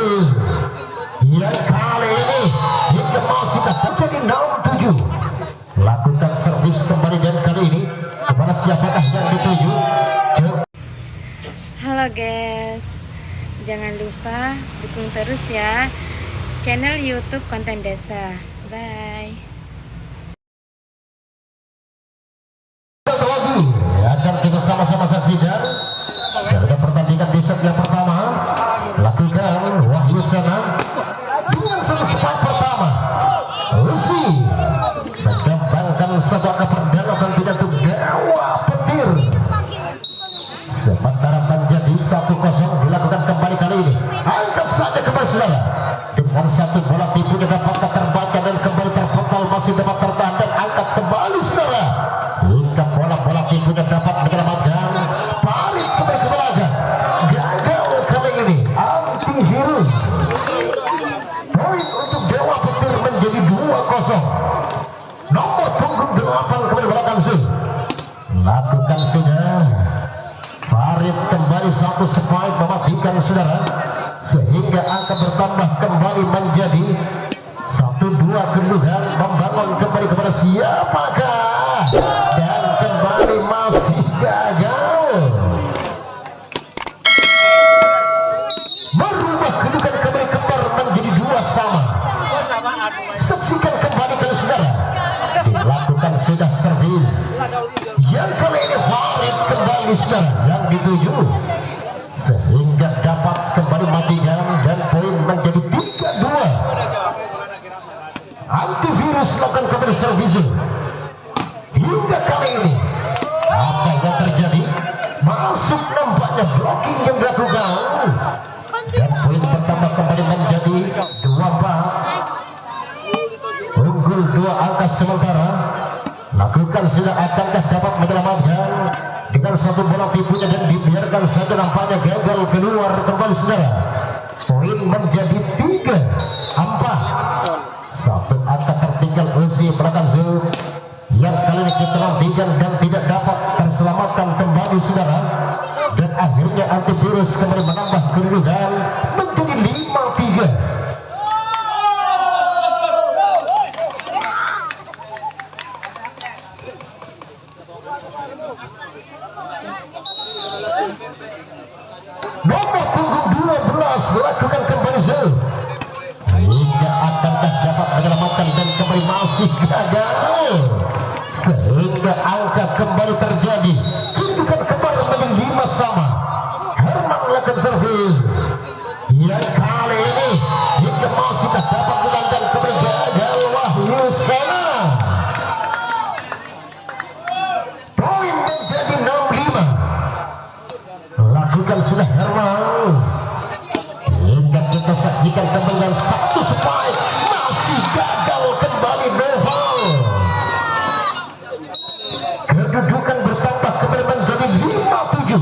servis yang kali ini hingga masih tak jadi 67. Lakukan servis kembali dan kali ini kepada siapakah yang dituju? Halo guys, jangan lupa dukung terus ya channel YouTube Konten Desa. Bye. Akan kita sama-sama saksikan jalannya pertandingan di set yang pertama. Lakukan Wahyu Sana dengan satu spike pertama. Usi mengembangkan satu angka perdana tidak tuh Dewa Petir. Sementara menjadi 1-0 dilakukan kembali kali ini. Angkat saja kembali saudara. Dengan satu bola tipunya dapat terbaca dan kembali terpental masih dapat tertahan dan angkat kembali saudara. Hingga bola-bola tipunya dapat menyelamatkan. Parit kembali ke belajar. Gagal kali ini. Antivirus. Poin untuk Dewa Petir menjadi 2-0. Nomor punggung 8 kembali belakang Zul. Lakukan sudah. Farid kembali satu spike mematikan saudara. Sehingga angka bertambah kembali menjadi 1-2 kedudukan. Membangun kembali kepada siapakah? Dan kembali masih gagal. Merubah kedudukan kembali kembar menjadi 2 sama. Saksikan kembali kali saudara. Dilakukan sudah servis. Yang kali ini Farid kembali saudara yang dituju. Sehingga dapat kembali matikan dan poin menjadi 3-2. Antivirus lakukan kembali servis. Hingga kali ini apa yang terjadi? Masuk nampaknya blocking yang dilakukan dan poin pertama kembali menjadi 2-4. Unggul 2 angka sementara. Lakukan sudah, akankah dapat menyelamatkan dengan satu bola tipunya dan dibiarkan saja nampaknya gagal keluar kembali saudara. Poin menjadi 3-4. Satu angka tertinggal Uzi belakang Zul. Yang kali ini kita nantikan dan tidak dapat terselamatkan kembali saudara. Dan akhirnya antivirus kembali menambah kedudukan menjadi 5-3. Nomor punggung 12 lakukan kembali Zul. Hingga akankah dapat menyelamatkan dan kembali masih gagal. Sehingga angka kembali terjadi. Kedudukan kembali menjadi 5 sama. Herman melakukan servis. Yang kali ini hingga masih tak dapat menangkan kembali gagal Wahyu Sana. Poin menjadi 6-5. Lakukan sudah Herman. Hingga kita saksikan kembali dan satu spike masih gagal kembali Noval. Kedudukan bertambah kembali menjadi 5-7.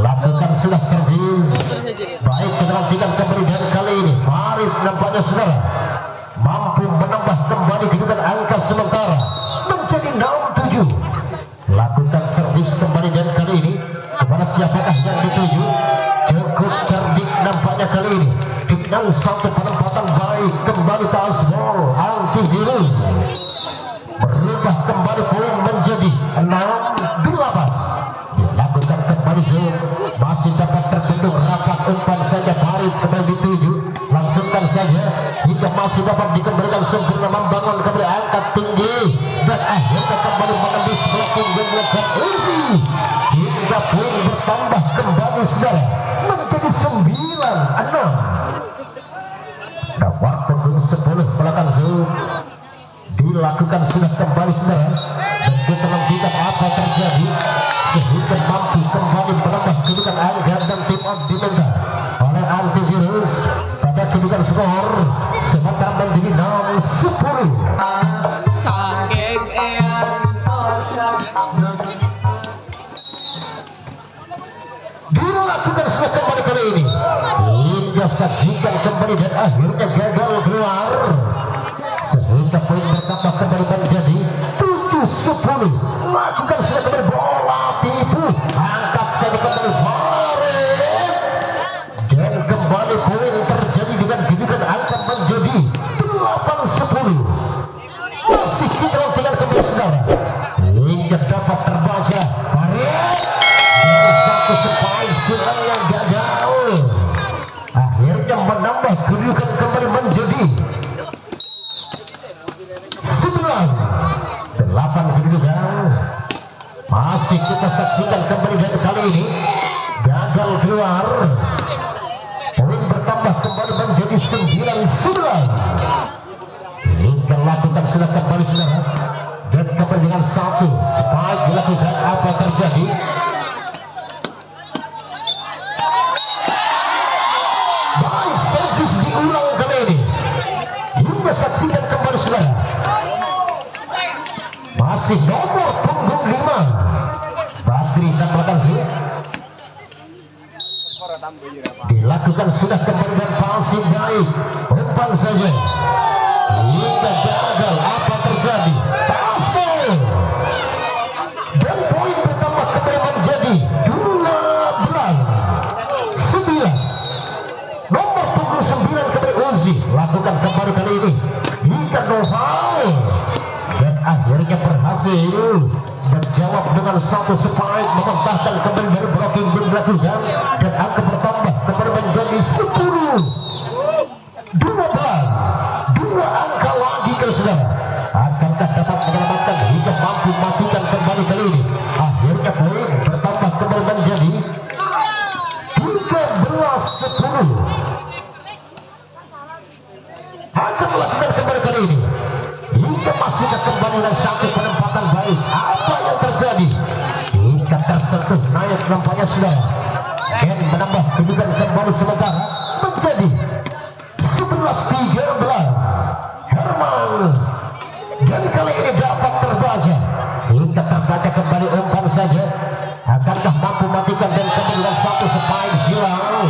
Lakukan sudah servis. Baik kita nantikan kembali dan kali ini Farid nampaknya saudara mampu menambah kembali kedudukan angka sementara menjadi 6-7. Lakukan servis kembali dan kali ini kepada siapakah yang dituju? Cukup cerdik nampaknya kali ini dengan satu penempatan baik kembali Tasbol antivirus berubah kembali poin menjadi 6-8. Dilakukan kembali Zul. Masih dapat terbendung rapat umpan saja Farid kembali dituju. Langsungkan saja hingga masih dapat dikembalikan sempurna membangun kembali angkat tinggi dan akhirnya kembali menembus blocking dan melakukan Uzi hingga poin bertambah kembali saudara menjadi 9-6. Nomor punggung 10 belakang Zul. Dilakukan sudah kembali saudara dan kita nantikan apa terjadi sehingga mampu kembali menambah kedudukan angka dan tim on diminta oleh antivirus pada kedudukan skor sementara menjadi 6-10. Dilakukan sudah kembali kali ini hingga saksikan kembali dan akhirnya gagal keluar sehingga poin bertambah kembali menjadi 7-10. Lakukan sudah kembali bola tipu angkat saja kembali Farid dan kembali poin menambah kedudukan kembali menjadi 11-8 kedudukan. Masih kita saksikan kembali dan kali ini gagal keluar. Poin bertambah kembali menjadi 9-11. Hingga lakukan sudah kembali saudara. Dan kembali dengan satu spike dilakukan. Apa yang terjadi? Baik, servis diulang kali ini. Hingga saksikan kembali saudara. Masih nomor punggung 5 Badri dan belakang sih dilakukan sudah kembali dan pasif baik. Umpan saja hingga gagal. Apa terjadi? Tasbih dan poin bertambah kembali menjadi 12-9. Nomor punggung 9 kembali Uzi lakukan kembali kali ini hingga Noval dan akhirnya berhasil menjawab dengan satu spike, mementahkan kembali dari blocking yang dilakukan dan angka bertambah kembali menjadi 10-12. Dua angka lagi ke saudara. Akankah dapat menyelamatkan hingga mampu matikan kembali kali ini? Akhirnya poin bertambah kembali menjadi 13-10. Akan melakukan kembali kali ini hingga masih kembali dengan satu penempatan baik. Apa yang terjadi? Hingga tersentuh naik nampaknya sudah. Dan menambah kedudukan kembali sementara menjadi 11-13. Herman dan kali ini dapat terbaca. Hingga terbaca kembali umpan saja. Akankah mampu matikan dan kembali dengan satu spike silang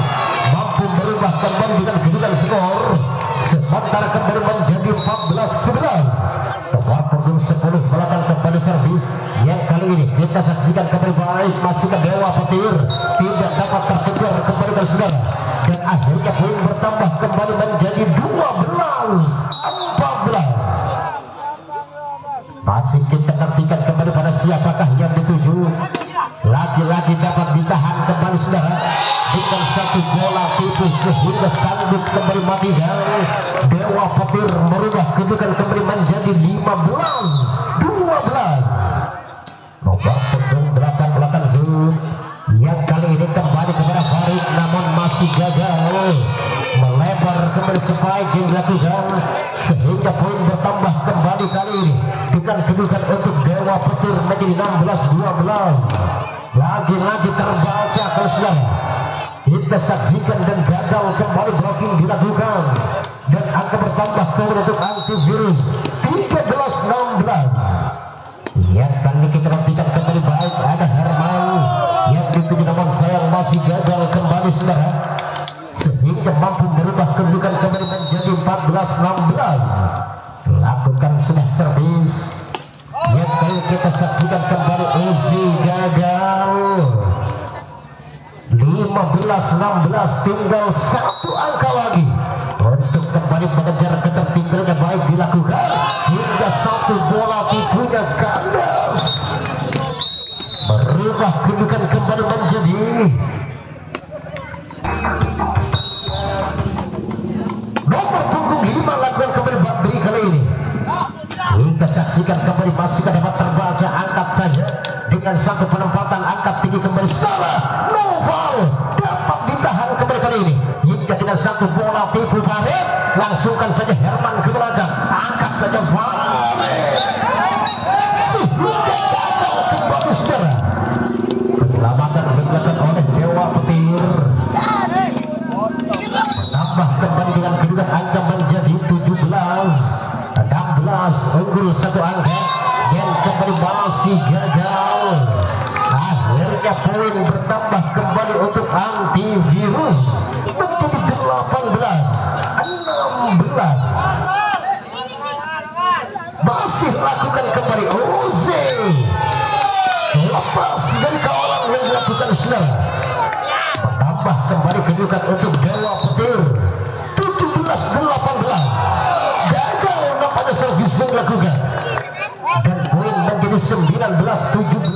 mampu merubah kembali dengan kedudukan skor. Sementara kembali menjadi 14-11. Nomor punggung 10 melakukan kembali servis yang kali ini kita saksikan kembali baik. Masih ke Dewa Petir tidak dapat terkejar kembali ke saudara. Dan akhirnya poin bertambah kembali menjadi 12-14. Masih kita nantikan kembali pada siapakah yang dituju. Lagi-lagi dapat ditahan kembali saudara dengan satu bola tipu sehingga sanggup kembali matikan. Dewa Petir merubah kedudukan kembali menjadi 15-12. Nomor punggung belakang zoom yang kali ini kembali kepada Farid namun masih gagal melebar kembali spike yang dilakukan sehingga poin bertambah kembali kali ini dengan kedudukan untuk Dewa Petir menjadi 16-12. Lagi-lagi terbaca kalau saudara kita saksikan dan gagal kembali blocking dilakukan dan angka bertambah kembali untuk antivirus 13-16. yang kali kita nantikan kembali baik ada Herman yang dituju namun sayang masih gagal kembali saudara sehingga mampu merubah kedudukan kembali menjadi 14-16. Lakukan sudah servis yang kali kita saksikan kembali Uzi gagal. 15-16 tinggal satu angka lagi untuk kembali mengejar ketertinggalannya baik dilakukan hingga satu bola tipunya kandas merubah kedudukan kembali menjadi nomor punggung 5 lakukan kembali Badri kali ini. Kita saksikan kembali masih dapat terbaca angkat saja dengan satu penempatan angkat tinggi kembali setelah Noval dapat ditahan kembali kali ini hingga dengan satu bola tipu Farid langsungkan saja Herman ke belakang angkat saja Farid sehingga gagal kembali saudara. Penyelamatan dilakukan oleh Dewa Petir menambah kembali dengan kedudukan angka menjadi 17-16 unggul satu angka dan kembali masih gagal. Akhirnya poin bertambah kembali untuk antivirus menjadi 18-16. Masih lakukan kembali Uzi lepas dari kawalan yang dilakukan saudara menambah kembali kedudukan untuk Dewa Petir 17-18. gagal nampaknya servis yang dilakukan dan poin menjadi 19-17.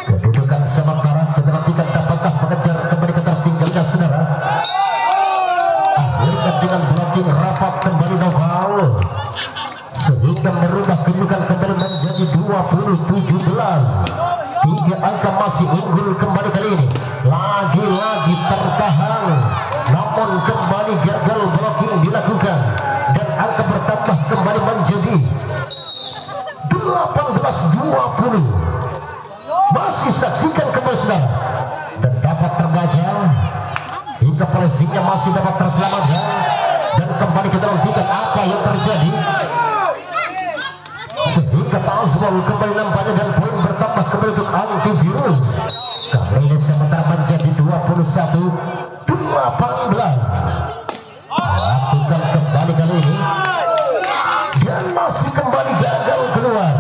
Kedudukan sementara kita nantikan dapatkah mengejar kembali ketertinggalannya saudara. Tiga angka masih unggul kembali kali ini. Lagi-lagi tertahan, namun kembali gagal blocking dilakukan dan angka bertambah kembali menjadi 18-20. Masih saksikan kembali saudara dan dapat terbaca hingga polisinya masih dapat terselamatkan dan kembali kita nantikan apa yang terjadi sehingga Tasbol kembali nampaknya dan poin bertambah kembali untuk antivirus. Kali ini sementara menjadi 21-18. Lakukan kembali kali ini dan masih kembali gagal keluar.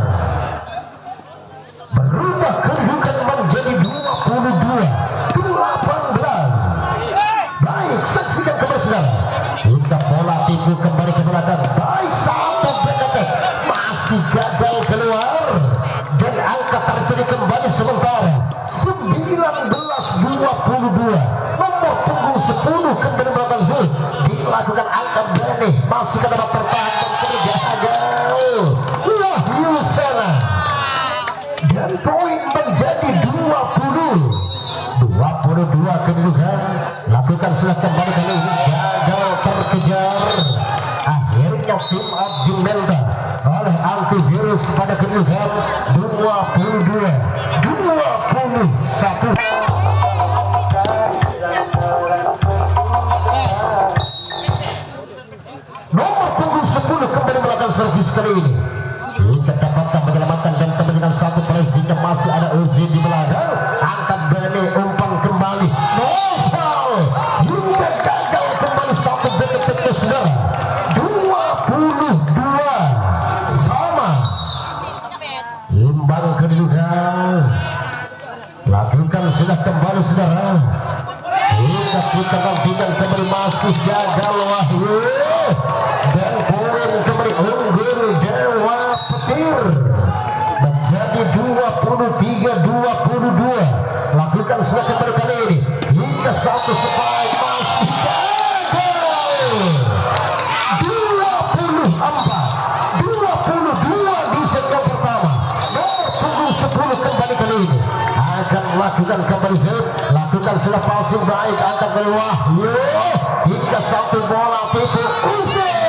Berubah kedudukan menjadi 22-18. Baik, saksikan kembali saudara. Hingga bola tipu kembali ke belakang. Baik, satu BKT masih gagal keluar dan angka terjadi kembali sementara 19-22. Nomor punggung 10 kembali belakang sih dilakukan angka Bene masih dapat tertahan dan gagal. Wahyu Sena dan poin menjadi 22 kedudukan. Lakukan sudah kembali kali ini gagal terkejar. Akhirnya tim Abdi Melta oleh antivirus pada kedudukan 22-21. Nomor punggung 10 kembali melakukan servis kali ini. Jika dapatkan menyelamatkan dan kemudian satu polisinya masih ada Uzi di belakang. Angkat Bene umpan kembali. Noval hingga gagal kembali satu BKT saudara. 22 sama. Imbang kedudukan. Lakukan sudah kembali saudara. Hingga kita nantikan kembali masih gagal Wahyu dan poin kembali unggul Dewa Petir menjadi 23-22. Lakukan sudah kembali kali ini hingga satu spike masih gagal. 22 di set yang pertama. Nomor punggung 10 kembali kali ini akan melakukan kembali set. Lakukan sudah passing baik angkat dari Wahyu hingga satu bola tipu Uzi.